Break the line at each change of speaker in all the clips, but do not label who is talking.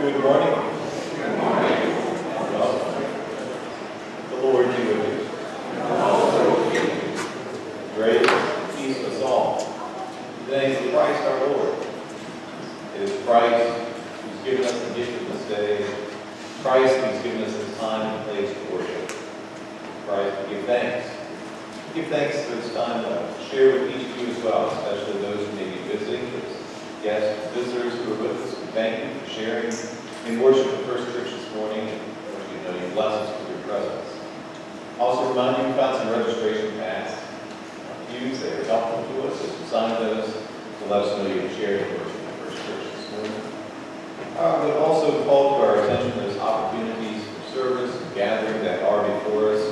Good morning. Good morning. Well, the Lord be with you. And also with you. Grace and peace to us all. Thanks to Christ our Lord. It is Christ who's given us the gift of this day. Christ who's given us this time and place to worship. Christ, we give thanks. We give thanks for this time to share with each of you as well, especially those who may be visiting, guests, visitors who are with us. We thank you for sharing in worship at First Church this morning, and you know you bless us with your presence. Also remind you, we found some registration pads, pews. They are helpful to us as you sign those to let us know you've shared in worship at First Church this morning. But also call to our attention those opportunities for service and gathering that are before us,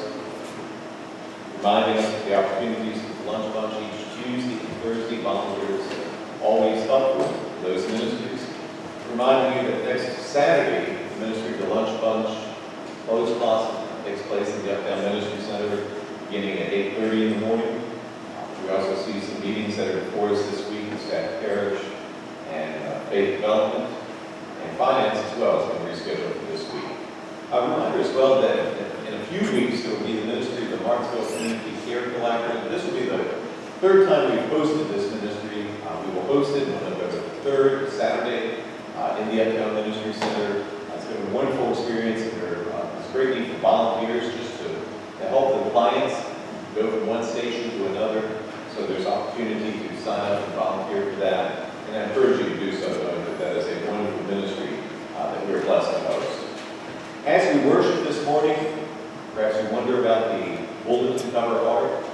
reminding us of the opportunities for lunch bunch each Tuesday and Thursday. Volunteers always helpful for those ministries. Reminding you that next Saturday, the ministry of the lunch bunch closed class takes place in the Uptown Ministry Center beginning at 8:30 in the morning. We also see some meetings that are before us this week in staff parish and faith development and finance as well has been rescheduled for this week. A reminder as well that in a few weeks there will be the ministry of the Martinsville Community Care Collaborative. This will be the third time we've hosted this ministry. We will host it on November 3rd, Saturday, in the Uptown Ministry Center. It's been a wonderful experience, and there's a great need for volunteers just to help the clients go from one station to another. So there's opportunity to sign up and volunteer for that. And I encourage you to do so, knowing that that is a wonderful ministry that we're blessed to host. As we worship this morning, perhaps you wonder about the bulletin cover art.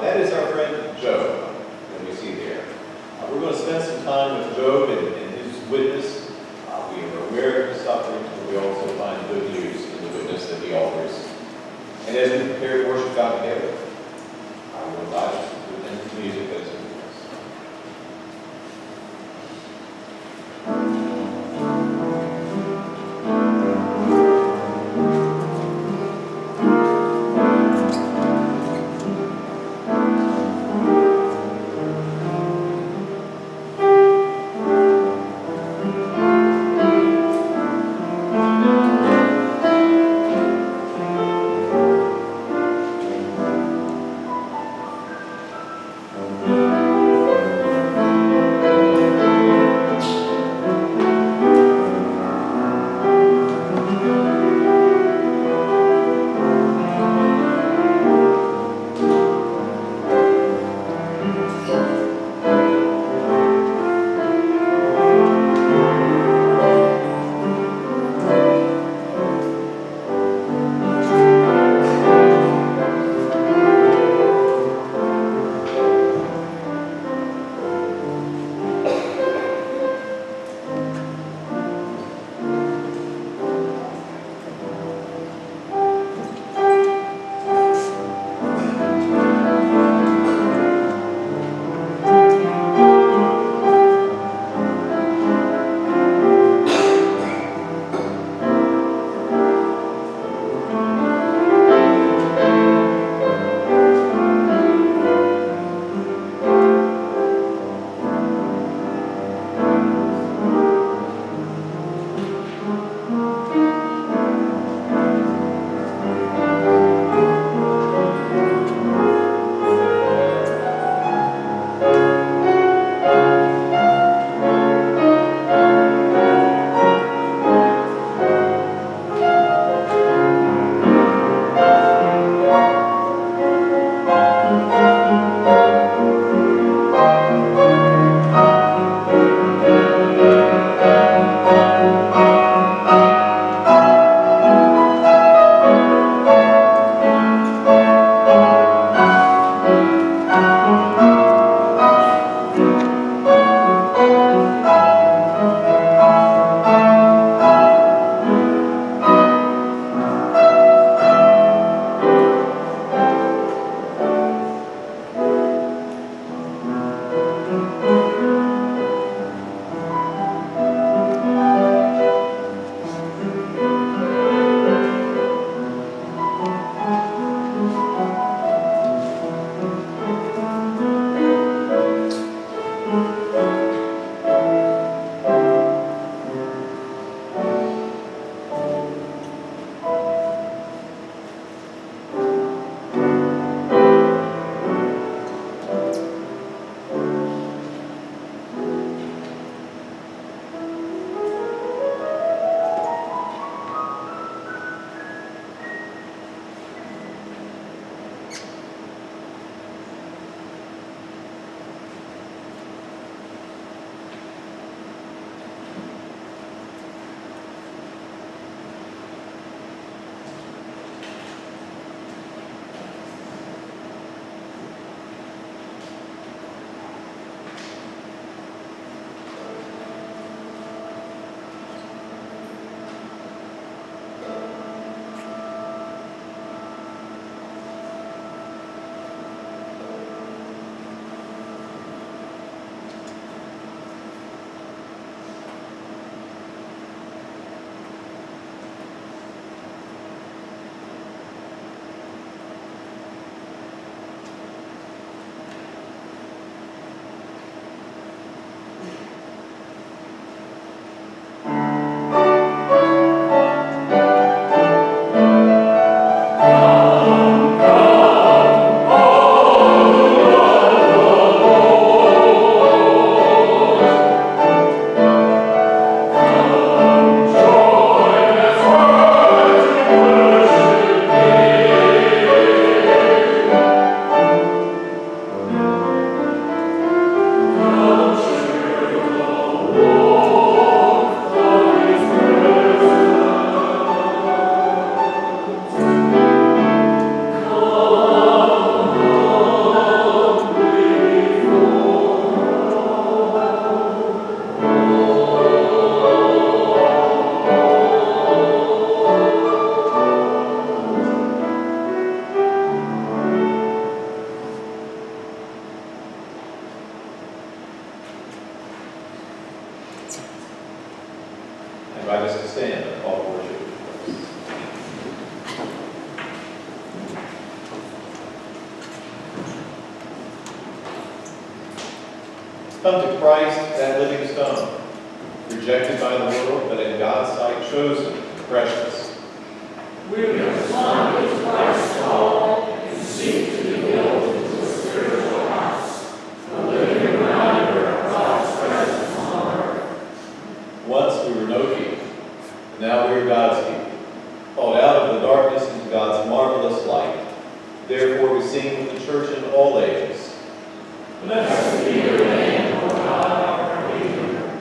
That is our friend Job that we see there. We're going to spend some time with Job and his witness. We are aware of his suffering, but we also find good news in the witness that he offers. And as we prepare to worship God together, I will invite us to end the music that is in us. I invite us to stand and call for worship. Come to Christ, that living stone, rejected by the world, but in God's sight chosen and precious.
We respond to Christ's call and seek to be built into a spiritual house, a living reminder of God's presence on earth.
Once we were no people, now we are God's people, called out of the darkness into God's marvelous light. Therefore we sing with the church in all ages.
Blessed be your name, O God, our Redeemer.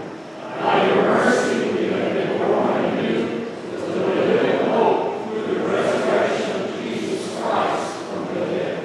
By your mercy we have been born anew, to live in hope through the resurrection of Jesus Christ from the dead.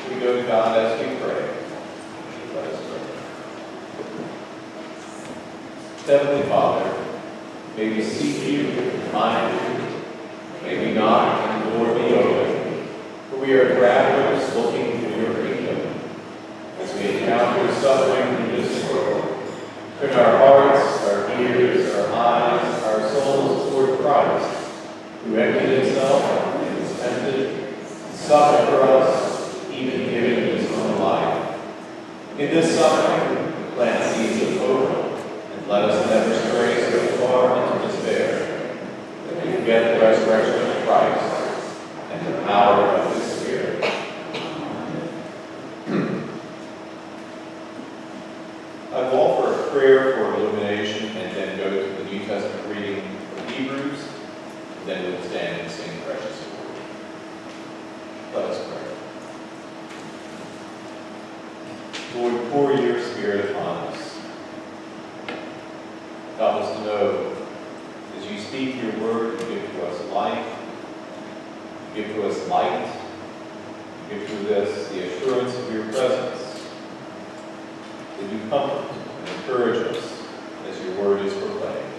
We go to God as we pray. Let us pray. Heavenly Father, may we seek you, find you, may we knock and the door be open, for we are travelers looking for your kingdom. As we encounter suffering in this world, turn our hearts, our ears, our eyes, our souls toward Christ, who emptied himself and was tempted, suffered for us, even giving his own life. In this suffering, plant seeds of hope, and let us never stray so far into despair that we forget the resurrection of Christ and the power of his Spirit. I will offer a prayer for illumination and then go to the New Testament reading from Hebrews, and then we'll stand and sing precious word. Let us pray. Lord, pour your Spirit upon us. Help us to know, as you speak your word, you give to us life, you give to us light, you give to us the assurance of your presence, that you comfort and encourage us as your word is proclaimed.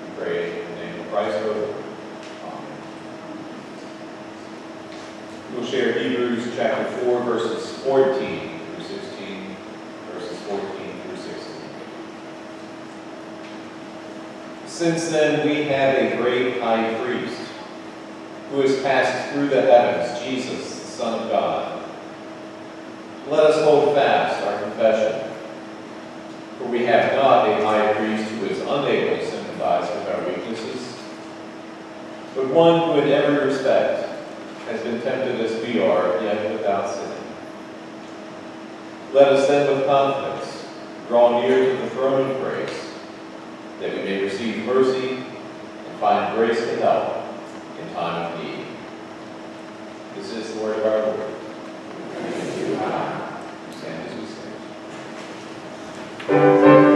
We pray in the name of Christ, our Lord. Amen. We'll share Hebrews chapter 4, verses 14. 14 through 16. Since then we have a great high priest who has passed through the heavens, Jesus, the Son of God. Let us hold fast our confession, for we have not a high priest who is unable to sympathize with our weaknesses, but one who in every respect has been tempted as we are, yet without sin. Let us then with confidence draw near to the throne of grace, that we may receive mercy and find grace to help in time of need. This is the word of our Lord. Thank you, God. Stand as we sing.
Thank you.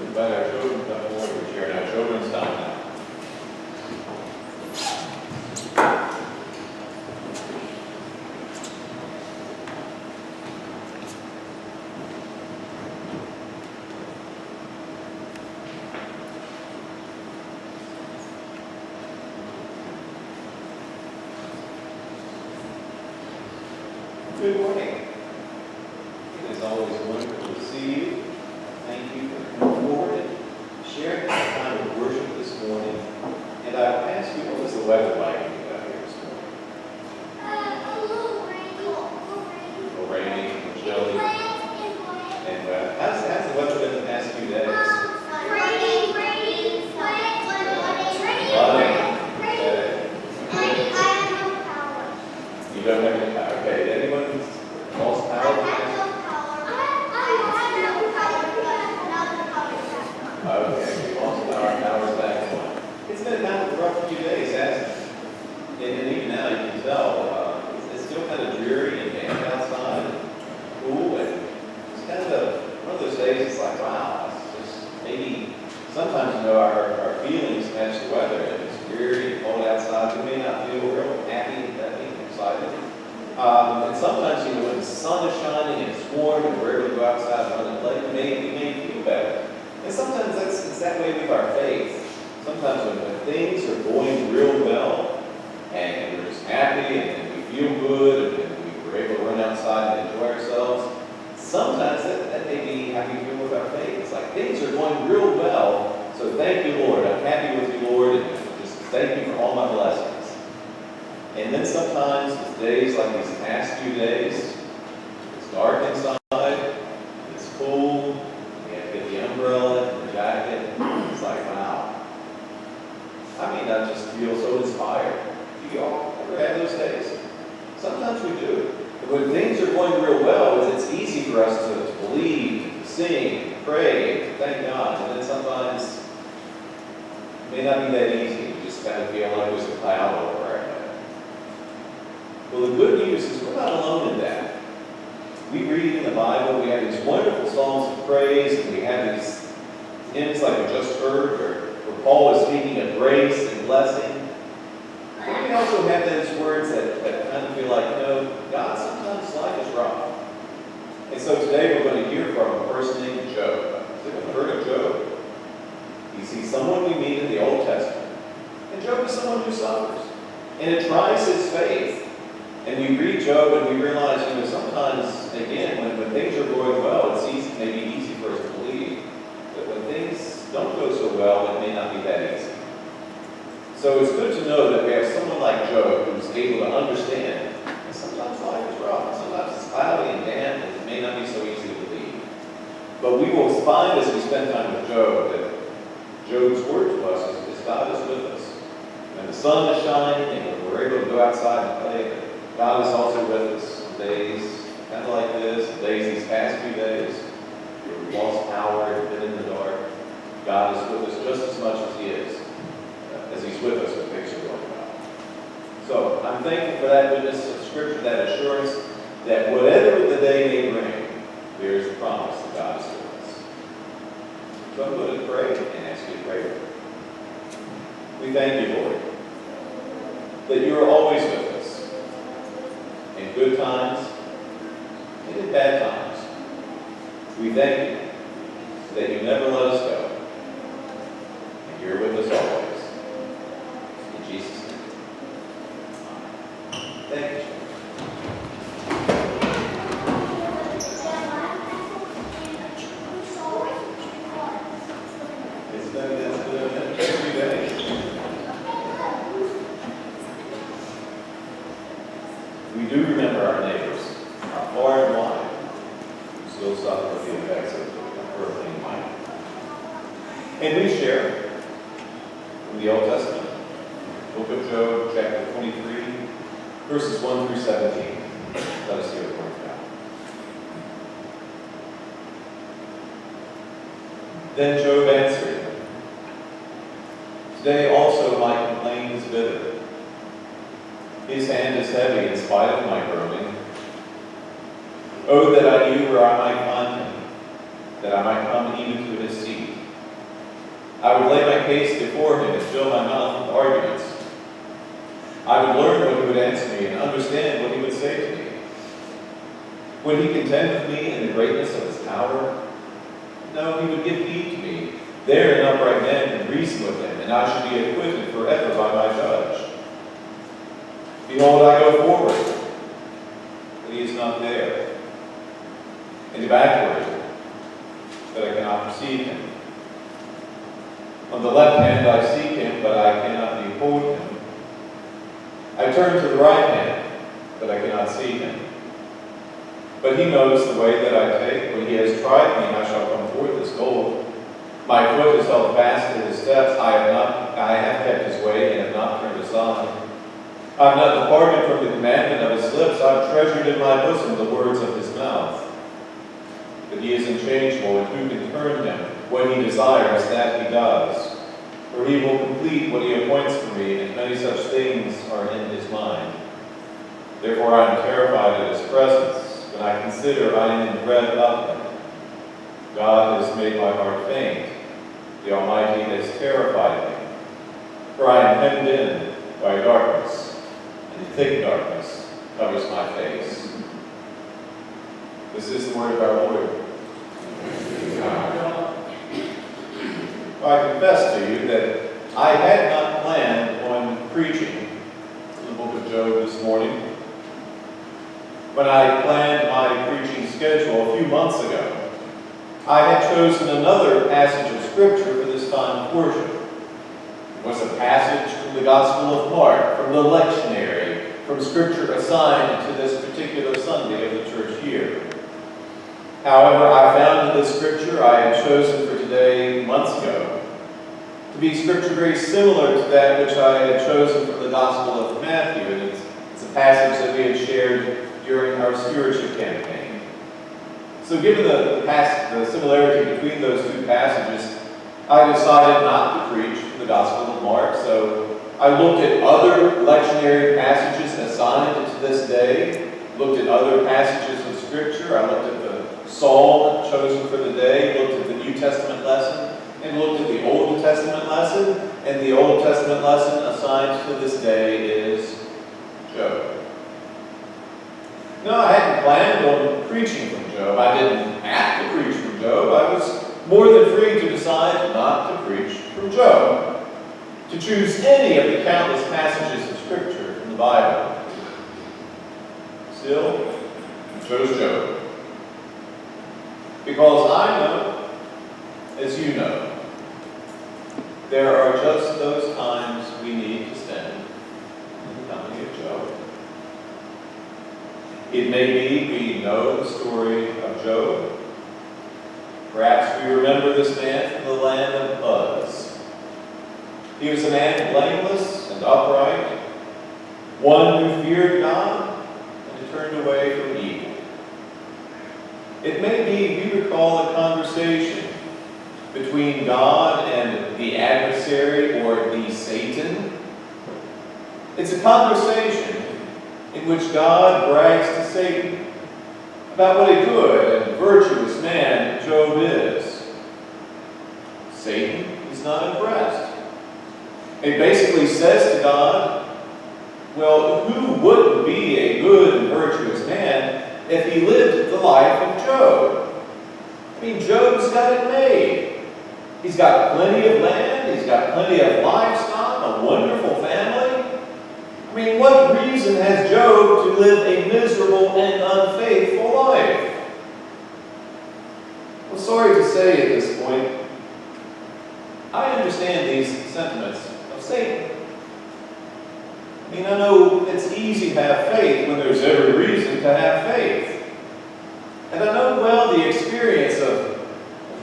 Invite our children to come forward to share our children's time now. Good morning. It is always wonderful to see you. Thank you for coming forward and sharing this time of worship this morning. And I ask you, what was the weather like when you got here this morning?
A little rainy.
A little rainy, chilly. And how's the weather been the past few days?
Rainy,
Flooding.
and I have no power.
You don't have any power. Okay, did anyone lost
I
power?
have no power. I have no power, but now the power is back on.
Okay, we lost power's back on. It's been kind of a rough few days, hasn't it? And even now you can tell it's still kind of dreary and damp outside and cool, and it's kind of one of those days. It's like, wow, it's just maybe sometimes our feelings match the weather. If it's dreary and cold outside, we may not feel real happy and excited. And sometimes, when the sun is shining and it's warm and we're able to go outside and run and play, we may feel better. And sometimes it's that way with our faith. Sometimes when things are going real well and we're just happy and we feel good and we're able to run outside and enjoy ourselves, sometimes that may be how we feel with our faith. It's like things are going real well, so thank you, Lord. I'm happy with you, Lord, and just thank you for all my blessings. And then sometimes with days like these past few days, it's dark inside, it's cool, you have to get the umbrella and the jacket. It's like, wow. I mean, I just feel so inspired. Do you all ever have those days? Sometimes we do. But when things are going real well, it's easy for us to believe, to sing, to pray, to thank God. And then sometimes it may not be that easy. You just kind of feel like there's a cloud over our head. Well, the good news is we're not alone in that. We read in the Bible, we have these wonderful songs of praise, and we have these hymns like we just heard, where Paul is speaking of grace and blessing. But we also have those words that kind of feel like, God, sometimes life is rough. And so today we're going to hear from a person named Job. Have you ever heard of Job? He's someone we meet in the Old Testament. And Job is someone who suffers. And it tries his faith. And we read Job and we realize, sometimes, again, when things are going well, it's easy, maybe easy for us to believe. But when things don't go so well, it may not be that easy. So it's good to know that we have someone like Job who's able to understand that sometimes life is rough, and sometimes it's cloudy and damp, and it may not be so easy But we will find as we spend time with Job that Job's word to us is God is with us. When the sun is shining and when we're able to go outside and play, God is also with us. Days kind of like this, days these past few days, we've lost power and been in the dark. God is with us just as much as He is, as He's with us when things are going well. So I'm thankful for that witness of Scripture, that assurance that whatever the day may bring, there is a promise that God is with us. So I'm going to pray and ask you to pray with me. We thank you, Lord, that you are always with us in good times and in bad times. We thank you that you never let us go, and you're with us always. In Jesus' name. Amen. Thank you. We do remember our neighbors, far and wide, who still suffer the effects of Hurricane Mike. And we share from the Old Testament, book of Job, chapter 23, verses 1 through 17. Let us hear the word of God. Then Job answered, "Today also my complaint is bitter. His hand is heavy in spite of my groaning. Oh, that I knew where I might find him, that I might come even to his seat. I would lay my case before him and fill my mouth with arguments. I would learn what he would answer me and understand what he would say to me. Would he contend with me in the greatness of his power? No, he would give heed to me. There an upright man can reason with him, and I should be acquitted forever by my judge. Behold, I go forward, but he is not there, and backward, but I cannot perceive him. On the left hand I seek him, but I cannot behold him. I turn to the right hand, but I cannot see him. But he knows the way that I take. When he has tried me, I shall come forth as gold. My foot is held fast in his steps. I have kept his way and have not turned aside. I have not departed from the commandment of his lips. I have treasured in my bosom the words of his mouth. But he is unchangeable, and who can turn him? What he desires, that he does. For he will complete what he appoints for me, and many such things are in his mind. Therefore I am terrified at his presence. When I consider, I am in dread of him. God has made my heart faint. The Almighty has terrified me. For I am hemmed in by darkness, and thick darkness covers my face." This is the word of our Lord. I confess to you that I had not planned on preaching the book of Job this morning. When I planned my preaching schedule a few months ago, I had chosen another passage of Scripture for this time of worship. It was a passage from the Gospel of Mark, from the lectionary, from Scripture assigned to this particular Sunday of the church year. However, I found that the Scripture I had chosen for today months ago to be Scripture very similar to that which I had chosen from the Gospel of Matthew. And it's a passage that we had shared during our stewardship campaign. So given the similarity between those two passages, I decided not to preach the Gospel of Mark. So I looked at other lectionary passages assigned to this day, looked at other passages of Scripture. I looked at the Psalm chosen for the day, looked at the New Testament lesson, and looked at the Old Testament lesson. And the Old Testament lesson assigned to this day is Job. No, I hadn't planned on preaching from Job. I didn't have to preach from Job. I was more than free to decide not to preach from Job, to choose any of the countless passages of Scripture from the Bible. Still, I chose Job. Because I know, as you know, there are just those times we need to spend in the company of Job. It may be we know the story of Job. He was a man blameless and upright, one who feared God and who turned away from evil. It may be we recall a conversation between God and the adversary or the Satan. It's a conversation in which God brags to Satan about what a good and virtuous man Job is. Satan is not impressed. It basically says to God, well, who wouldn't be a good and virtuous man if he lived the life of Job? I mean, Job's got it made. He's got plenty of land, he's got plenty of livestock, a wonderful family. I mean, what reason has Job to live a miserable and unfaithful life? Well, sorry to say at this point, I understand these sentiments of Satan. I mean, I know it's easy to have faith when there's every reason to have faith. And I know well the experience of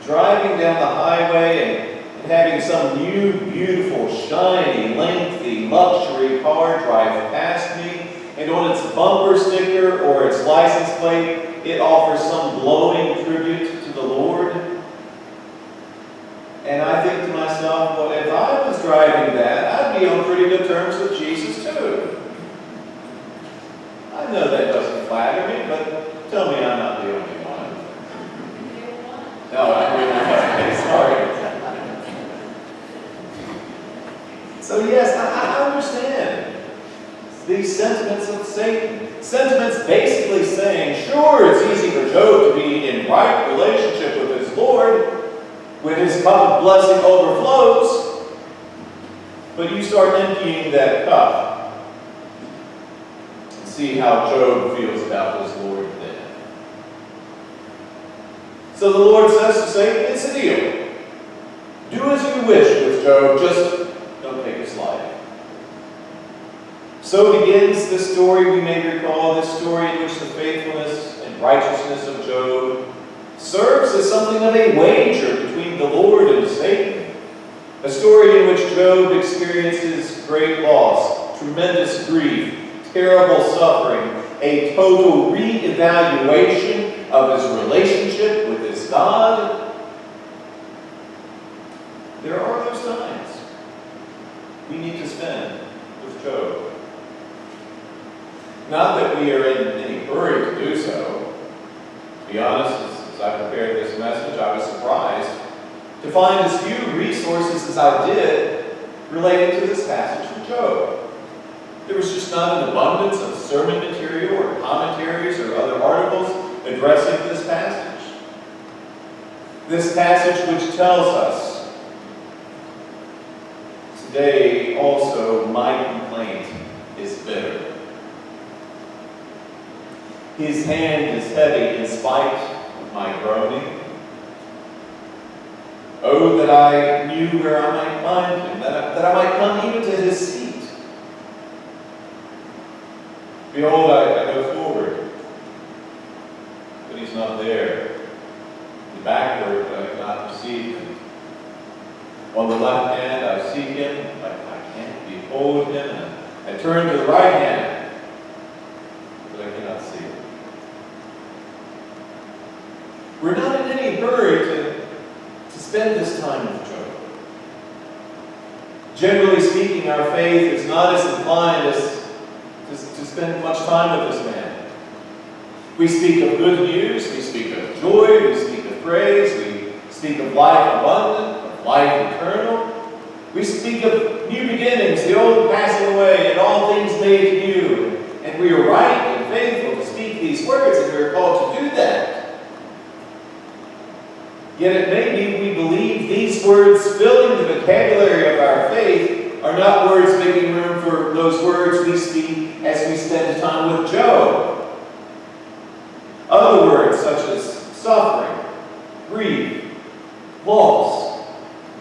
driving down the highway and having some new, beautiful, shiny, lengthy, luxury car drive past me, and on its bumper sticker or its license plate, it offers some glowing tribute to the Lord. And I think to myself, well, if I was driving that, I'd be on pretty good terms with Jesus too. I know that doesn't flatter me, but tell me I'm not the only one. No, I'm really not. Sorry. So yes, I understand these sentiments of Satan. Sentiments basically saying, sure, it's easy for Job to be in right relationship with his Lord, when his cup of blessing overflows, but you start emptying that cup and see how Job feels about his Lord then. So the Lord says to Satan, it's a deal. Do as you wish with Job, just don't take his life. So begins the story we may recall, this story in which the faithfulness and righteousness of Job serves as something of a wager between the Lord and Satan. A story in which Job experiences great loss, tremendous grief, terrible suffering, a total re-evaluation of his relationship with his God. There are those times we need to spend with Job. Not that we are in any hurry to do so. To be honest, as I prepared this message, I was surprised to find as few resources as I did relating to this passage from Job. There was just not an abundance of sermon material or commentaries or other articles addressing this passage. This passage which tells us, today also my complaint is bitter. His hand is heavy in spite of my groaning. Oh, that I knew where I might find him, that I might come even to his seat. Behold, I go forward, but he's not there. And backward, but I cannot perceive him. On the left hand, I seek him, but I can't behold him. And I turn to the right hand, but I cannot see him. We're not in any hurry to spend this time with Job. Generally speaking, our faith is not as inclined as to spend much time with this man. We speak of good news, we speak of joy, we speak of praise, we speak of life abundant, of life eternal. We speak of new beginnings, the old passing away, and all things made new. And we are right and faithful to speak these words, and we are called to do that. Yet it may be we believe these words filling the vocabulary of our faith are not words making room for those words we speak as we spend time with Job. Other words such as suffering, grief, loss,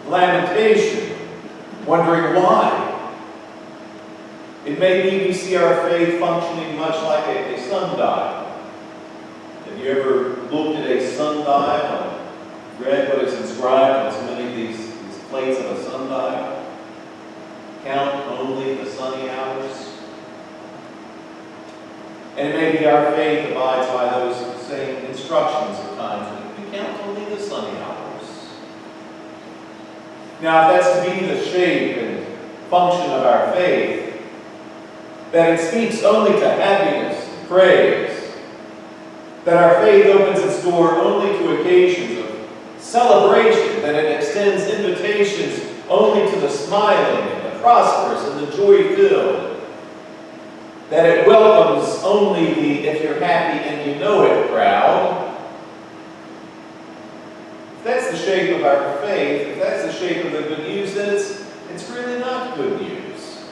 lamentation, wondering why. It may be we see our faith functioning much like a sundial. Have you ever looked at a sundial and read what is inscribed on so many of these plates of a sundial? count only the sunny hours? And it may be our faith abides by those same instructions at times. We count only the sunny hours. Now, if that's to be the shape and function of our faith, that it speaks only to happiness and praise, that our faith opens its door only to occasions of celebration, that it extends invitations only to the smiling and the prosperous and the joy-filled, that it welcomes only the if you're happy and you know it crowd. If that's the shape of our faith, if that's the shape of the good news, then it's really not good news.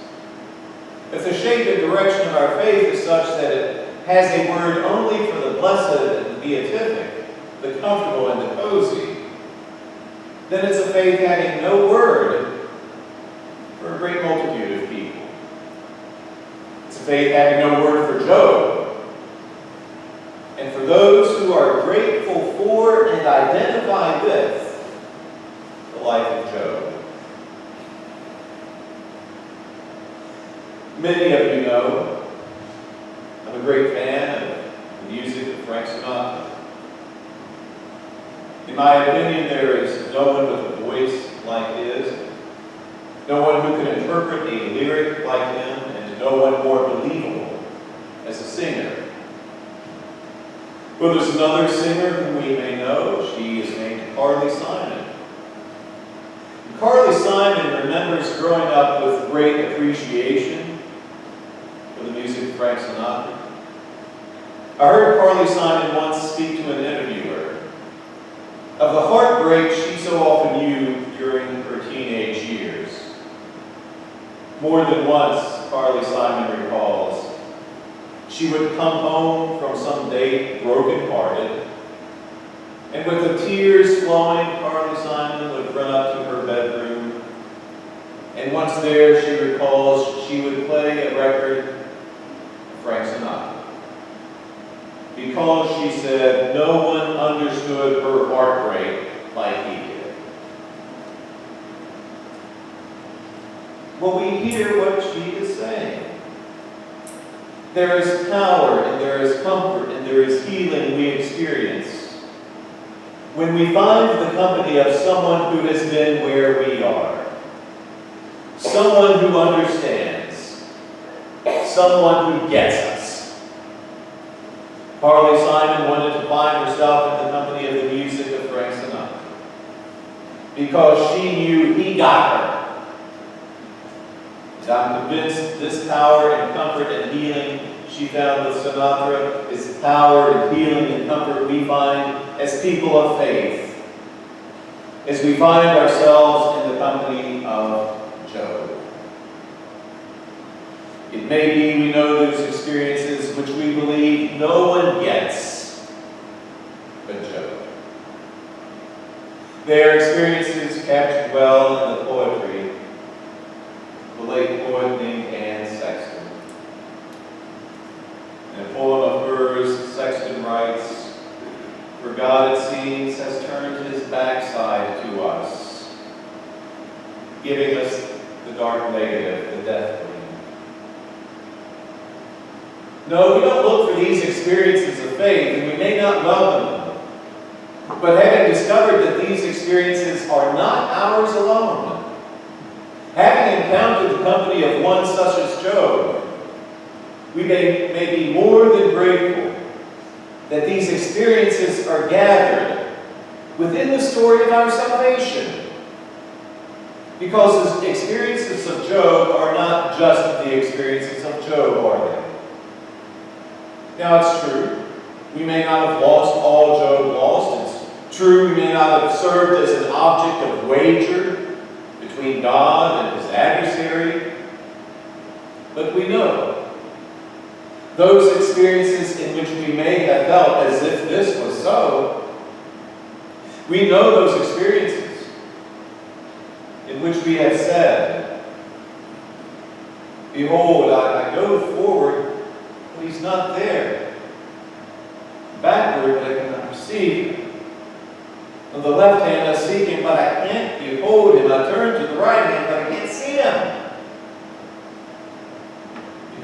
If the shape and direction of our faith is such that it has a word only for the blessed and the beatific, the comfortable and the cozy, then it's a faith having no word for a great multitude of people. It's a faith having no word for Job. And for those who are grateful for and identify with the life of Job. Many of you know I'm a great fan of the music of Frank Sinatra. In my opinion, there is no one with a voice like his, no one who can interpret a lyric like him, and no one more believable as a singer. Well, there's another singer whom we may know. She is named Carly Simon. And Carly Simon remembers growing up with great appreciation for the music of Frank Sinatra. I heard Carly Simon once speak to an interviewer of the heartbreak she so often knew during her teenage years. More than once, Carly Simon recalls, she would come home from some date broken-hearted, and with the tears flowing, Carly Simon would run up to her bedroom, and once there, she recalls, she would play a record of Frank Sinatra. Because, she said, no one understood her heartbreak like he did. Well, we hear what she is saying. There is power, and there is comfort, and there is healing we experience when we find the company of someone who has been where we are. Someone who understands. Someone who gets us. Carly Simon wanted to find herself in the company of the music of Frank Sinatra because she knew he got her. And I'm convinced this power and comfort and healing she found with Sinatra is power and healing and comfort we find as people of faith, as we find ourselves in the company of Job. It may be we know those experiences which we believe no one gets but Job. They are experiences captured well in the poetry of the late poet named Anne Sexton. In a poem of hers, Sexton writes, "For God, it seems, has turned his backside to us, giving us the dark negative, the death gleam. No, we don't look for these experiences of faith, and we may not welcome them. But having discovered that these experiences are not ours alone, having encountered the company of one such as Job, we may be more than grateful that these experiences are gathered within the story of our salvation. Because the experiences of Job are not just the experiences of Job, are they? Now, it's true, we may not have lost all Job lost. It's true, we may not have served as an object of wager between God and his adversary. But we know those experiences in which we may have felt as if this was so, we know those experiences in which we have said, "Behold, I go forward, but he's not there. Backward, but I cannot perceive him. On the left hand I seek him, but I can't behold him. I turn to the right hand, but I can't see him."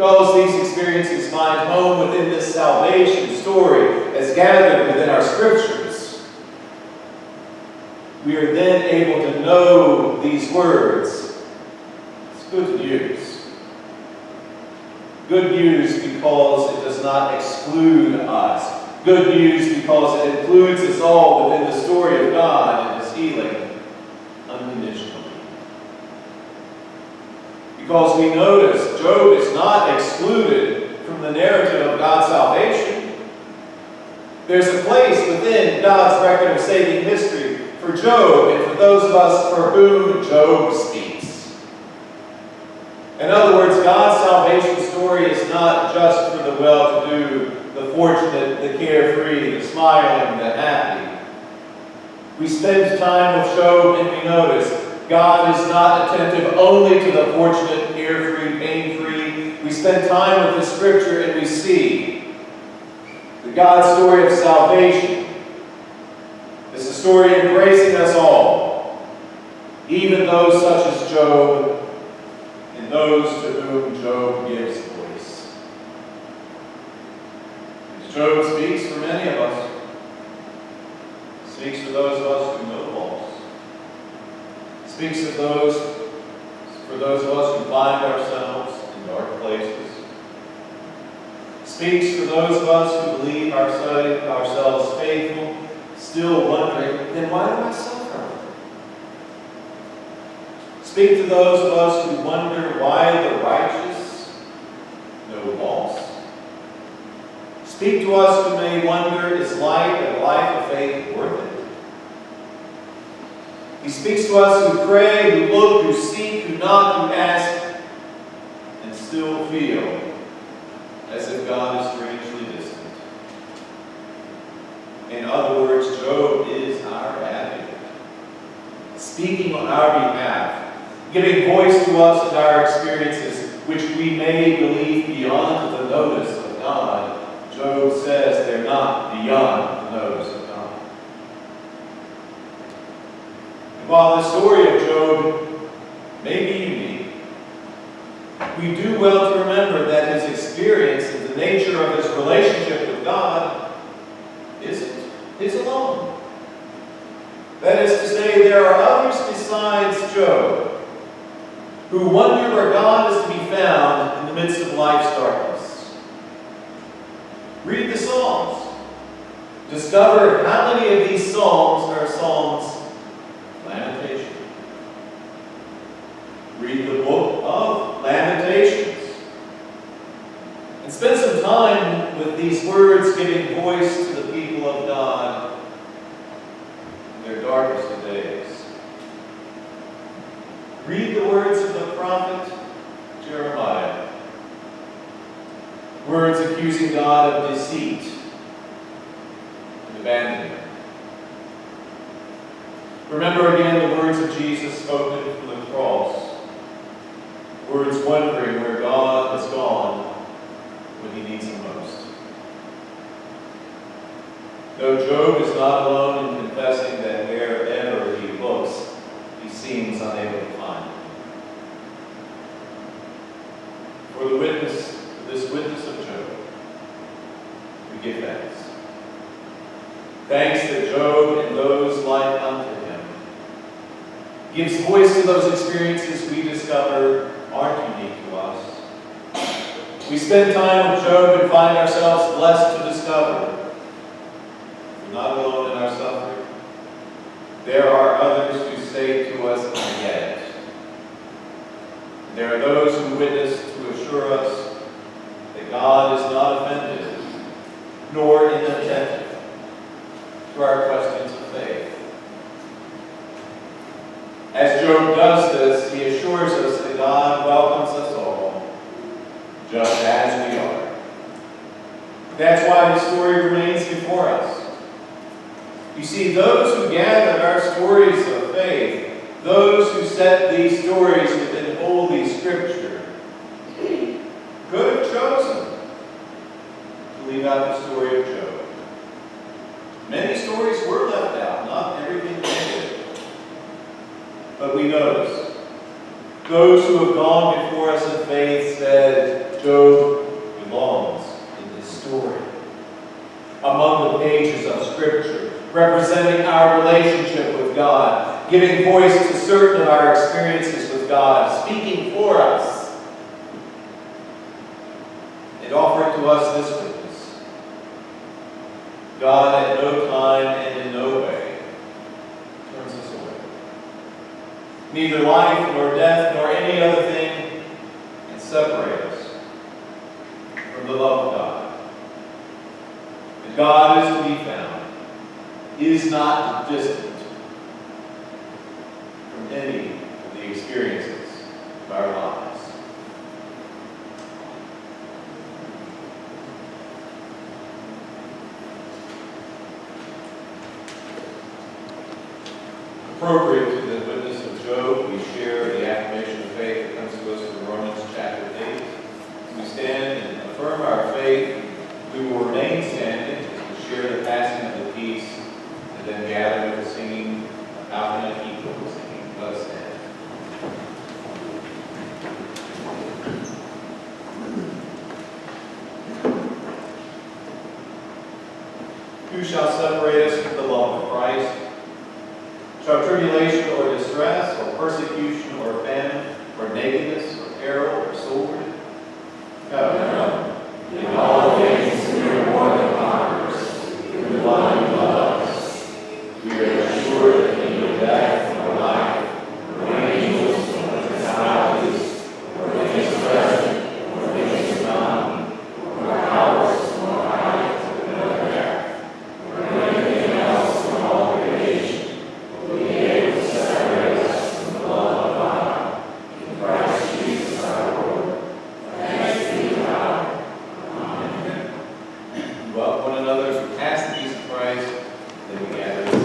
because these experiences find home within this salvation story as gathered within our scriptures, we are then able to know these words. It's good news. Good news because it does not exclude us. Good news because it includes us all within the story of God and His healing unconditionally. Because we notice Job is not excluded from the narrative of God's salvation. There's a place within God's record of saving history for Job and for those of us for whom Job speaks. In other words, God's salvation story is not just for the well-to-do, the fortunate, the carefree, the smiling, the happy. We spend time with Job and we notice God is not attentive only to the fortunate, carefree, pain-free. We spend time with the Scripture and we see that God's story of salvation is a story embracing us all, even those such as Job and those to whom Job gives voice. As Job speaks for many of us, speaks for those of us who know loss. Speaks for those of us who find ourselves in dark places. Speaks for those of us who believe ourselves faithful, still wondering, then why do I suffer? Speak to those of us who wonder why the righteous know loss. Speak to us who may wonder, is life and a life of faith worth it? He speaks to us who pray, who look, who seek, who knock, who ask, and still feel as if God is strangely distant. In other words, Job is our advocate, speaking on our behalf, giving voice to us in our experiences, which we may believe beyond the notice of God. Job says they're not beyond the notice of God. And while the story of Job may be unique, we do well to remember that his experience and the nature of his relationship with God isn't his alone. That is to say, there are others besides Job who wonder where God is to be found in the midst of life's darkness. Read the Psalms. Discover how many of these Psalms are Psalms of lamentation. Read the book of Lamentations. And spend some time with these words giving voice to the people of God in their darkest of days. Read the words of the prophet Jeremiah. Words accusing God of deceit and abandonment. Remember again the words of Jesus spoken from the cross. Words wondering where God has gone when he needs him most. Though Job is not alone in confessing that wherever he looks, he seems unable to find him. For this witness of Job, we give thanks. Thanks that Job and those like unto him gives voice to those experiences we discover aren't unique to us. We spend time with Job and find ourselves blessed to discover we're not alone in our suffering. There are others who say to us, I get it. There are those who witness to assure us that God is not offended nor inattentive to our questions of faith. As Job does this, he assures us that God welcomes us all, just as we are. That's why the story remains before us. You see, those who gathered our stories of faith, those who set these stories within Holy Scripture, could have chosen to leave out the story of Job. Many stories were left out, not everything ended. But we notice those who have gone before us in faith said, Job belongs in this story. Among the pages of Scripture, representing our relationship with God, giving voice to certain of our experiences with God, speaking for us, and offering to us this witness. God at no time and in no way turns us away. Neither life nor death nor any other thing can separate us from the love of God. And God is to be found, is not distant from any of the experiences of our lives. Appropriate to the witness of Job, we share the affirmation of faith that comes to us from Romans chapter 8. As we stand and affirm our faith, we will remain standing as we share the passing of the peace, and then gather with the singing of How Can I Keep From Singing? Let us stand. Who shall separate us from the love of Christ? Shall tribulation or distress, or persecution, or famine, or nakedness, or peril, or sword? No.
In all things we are more than conquerors through the one who loved us. We are assured that neither death nor life, nor angels, nor principalities, nor things present, nor things to come, nor powers, nor height, nor depth, nor anything else in all creation will be able to separate us from the love of God in Christ Jesus our Lord. Thanks be to God. Amen.
Love one another, pass the peace of Christ, then we gather and sing.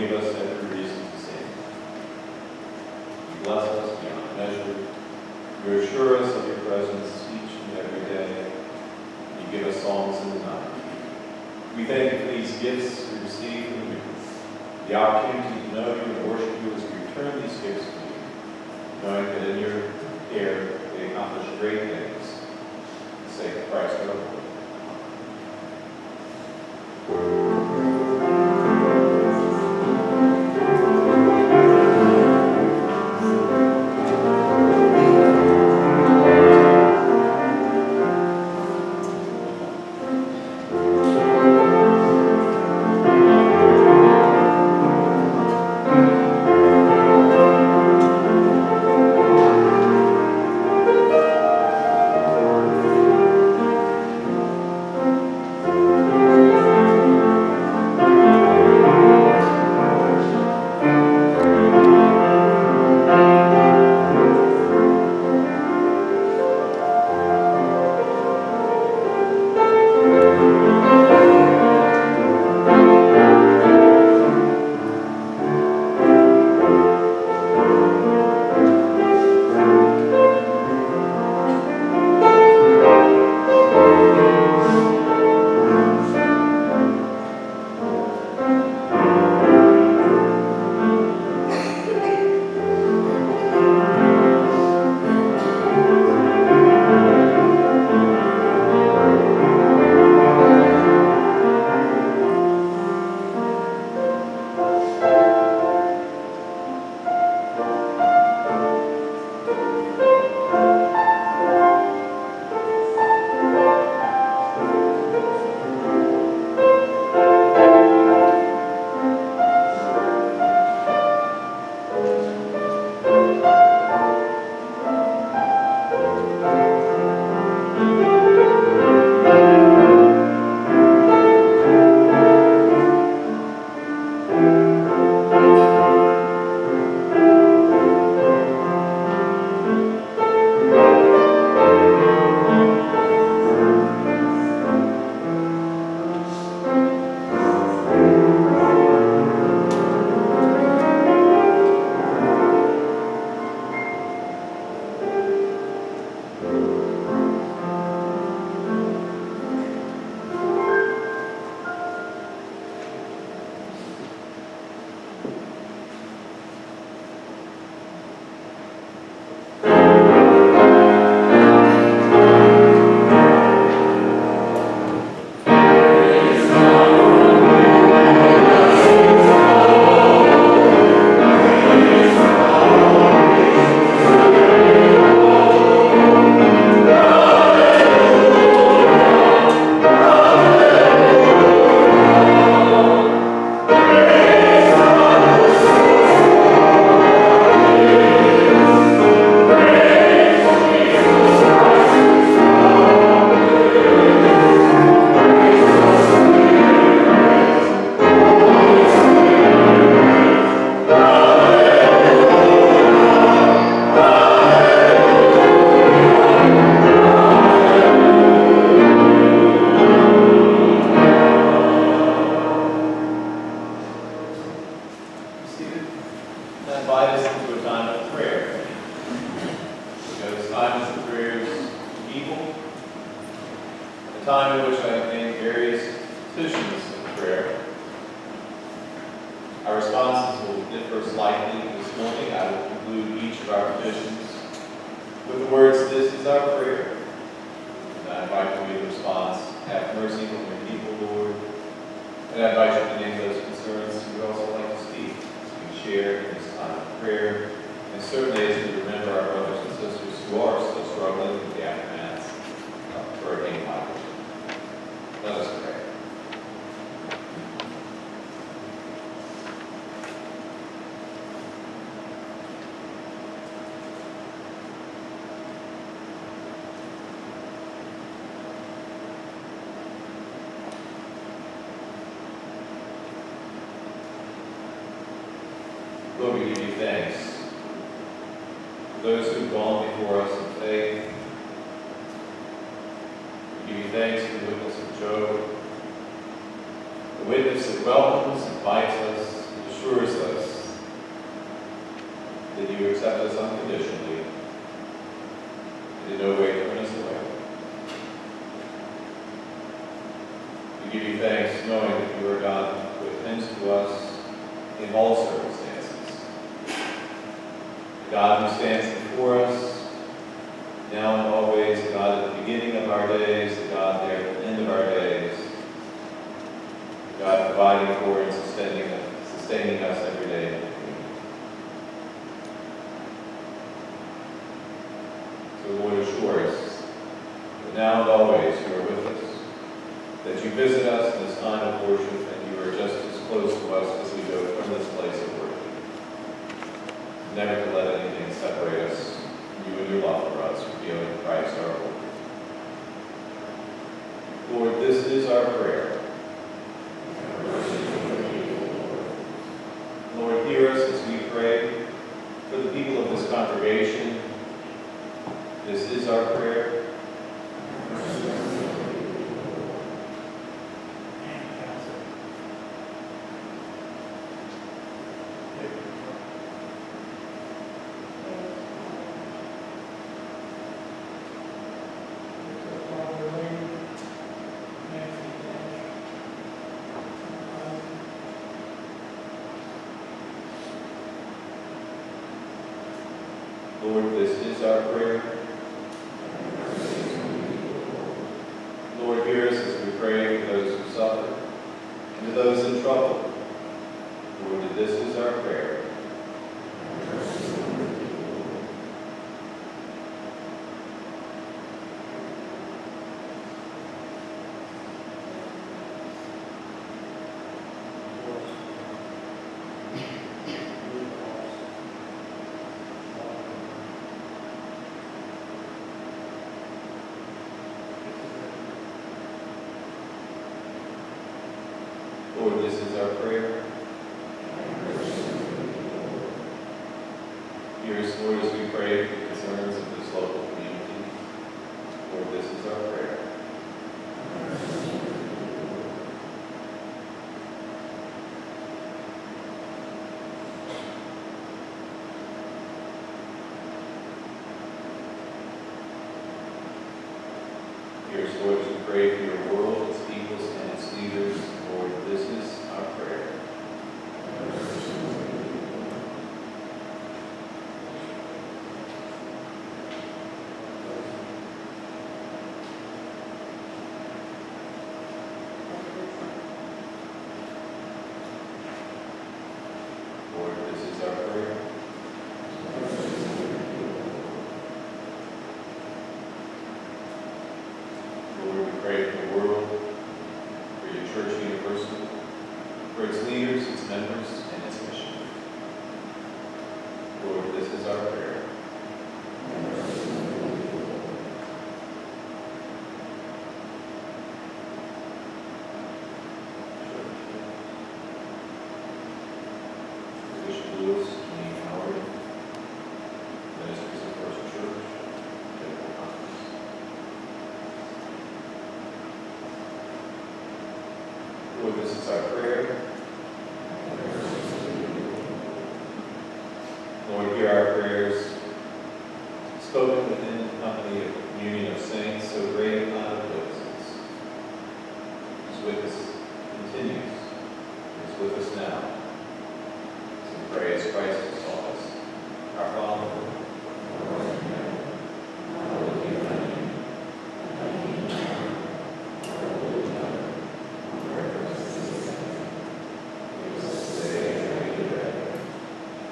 give us every reason to sing. You bless us beyond measure. You assure us of your presence each and every day. You give us songs in the night. We thank you for these gifts we receive from you, the opportunity to know you and worship you as we return these gifts to you, knowing that in your care they accomplish great things. For the sake of Christ our Lord.
time in which I have made various petitions of prayer. Our responses will differ slightly this morning. I will conclude each of our petitions with the words, "This is our prayer." And I invite you to read the response, "Have mercy on your people, Lord." And I invite you to name those concerns you would also like to speak as we share in this time of prayer, and certainly as we remember our brothers and sisters who are still struggling with the aftermaths of Hurricane Michael. Let us pray. Lord, we give you thanks for those who've gone before us in faith. We give you thanks for the witness of Job, the witness that welcomes, invites us, and assures
accept us unconditionally, and in no way turn us away. We give you thanks, knowing that you are God who attends to us in all circumstances. The God who stands before us, now and always, the God at the beginning of our days, the God there at the end of our days, the God providing for and sustaining us every day. So, Lord, assure us that now and always you are with us, that you visit us in this time of worship, and you are just as close to us as we go from this place of worship. Never to let anything separate us from you and your love for us, revealed in Christ our Lord. Lord, this is our prayer. Lord, hear us as we pray for the people of this congregation. This is our prayer. Lord, this is our prayer. Lord, hear us as we pray for those who suffer and to those in trouble. Lord, this is our prayer. Lord, this is our prayer. Hear us, Lord, as we pray for the concerns of this local community. Lord, this is our prayer. Hear us, Lord, as we pray for your world, its peoples, and its leaders. Lord, this is our prayer. Lord, this is our prayer. Lord, we pray for the world, for your church universal, for its leaders, its members, and its mission. Lord, this is our prayer. Bishop Lewis, Dean Howard, ministers of First Church, General Conference. Lord, this is our prayer. Lord, hear our prayers, spoken within the company of the communion of saints, so great a cloud of witnesses, whose witness continues, is with us now. So we pray as Christ has taught us. Our Father, hallowed be thy name. Give us this day our daily bread.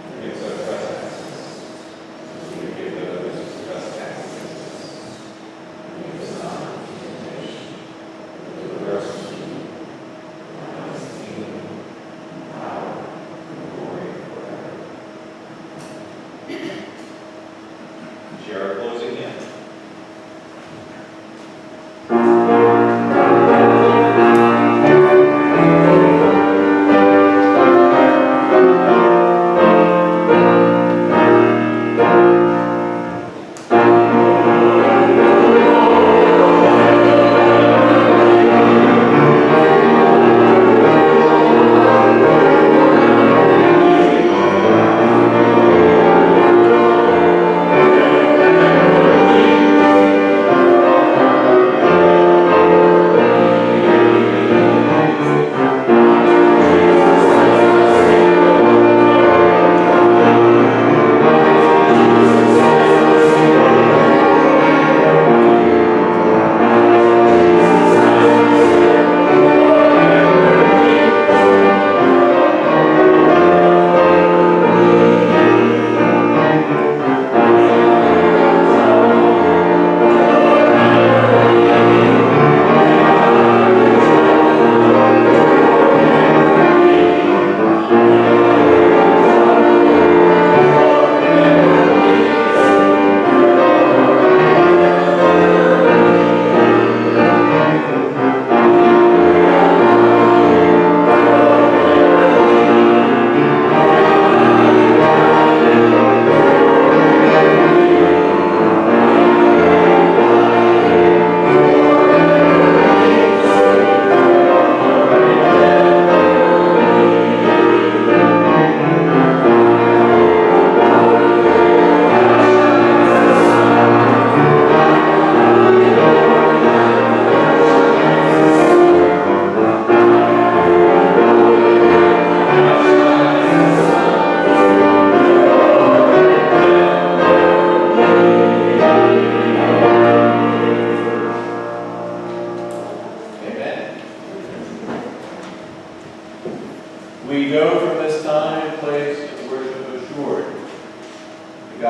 Forgive us our trespasses, as we forgive those who trespass against us. And lead us not into temptation, but deliver us from evil. For thine is the kingdom, and power, and glory forever. Share our closing hymn.
Thank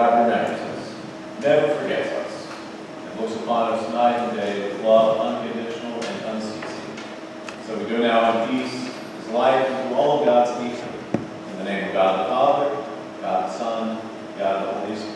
God remembers us, never forgets us, and looks upon us night and day with love unconditional and unceasing. So we go now in peace, His life, and to all of God's people. In the name of God the Father, God the Son, God the Holy Spirit.